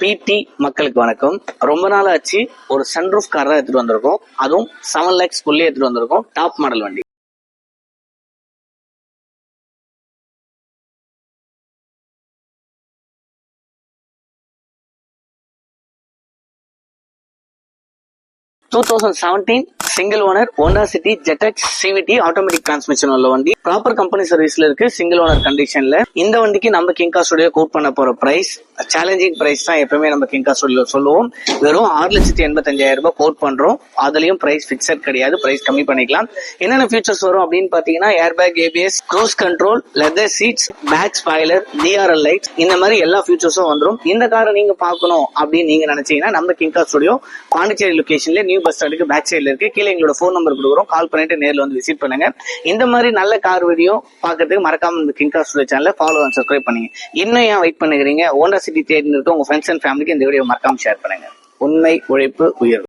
பிடி மக்களுக்கு வணக்கம். ரொம்ப நாள் ஆச்சு ஒரு சன்ரூஃப் கார் தான் எடுத்துட்டு வந்திருக்கோம். அதுவும் 7 lakhs குள்ளே எடுத்துட்டு வந்திருக்கோம். டாப் மாடல் வண்டி. Two 2017 single owner Honda City ZX CVT automatic transmission உள்ள வண்டி. ப்ராப்பர் கம்பெனி சர்வீஸ்ல இருக்கு. சிங்கிள் ஓனர் கண்டிஷன்ல. இந்த வண்டிக்கு நம்ம கிங்கா ஸ்டுடியோ கோட் பண்ண போற பிரைஸ் சேலஞ்சிங் பிரைஸ் தான். எப்பவுமே நம்ம கிங்கா ஸ்டுடியோ சொல்லுவோம். வெறும் 6,85,000 ரூபாய் கோட் பண்றோம். அதுலயும் பிரைஸ் பிக்சட் கிடையாது. பிரைஸ் கம்மி பண்ணிக்கலாம். என்னென்ன ஃபீச்சர்ஸ் வரும் அப்படின்னு பாத்தீங்கன்னா air bag, ABS, cruise control, leather seats, back spoiler, DRL lights, இந்த மாதிரி எல்லா ஃபீச்சர்ஸும் வந்துடும். இந்த காரை நீங்க பார்க்கணும் அப்படின்னு நீங்க நினைச்சீங்கன்னா நம்ம கிங்கா ஸ்டுடியோ பாண்டிச்சேரி லொகேஷன்ல நியூ பஸ் ஸ்டாண்டுக்கு பேக் சைட்ல இருக்கு. கீழே எங்களோட போன் நம்பர் கொடுக்குறோம். கால் பண்ணிட்டு நேர்ல வந்து விசிட் பண்ணுங்க. இந்த மாதிரி நல்ல கார் வீடியோ பாக்கிறதுக்கு மறக்காம இந்த கிங்கா ஸ்டுடியோ சேனலை ஃபாலோ அண்ட் சப்ஸ்கிரைப் பண்ணுங்க. இன்னும் ஏன் வெயிட் பண்ணுறீங்க? ஹோண்டா சிட்டி தேடி இருக்க உங்க ஃப்ரெண்ட்ஸ் அண்ட் ஃபேமிலிக்கு இந்த வீடியோ மறக்காம ஷேர் பண்ணுங்க. உண்மை, உழைப்பு, உயர்வு.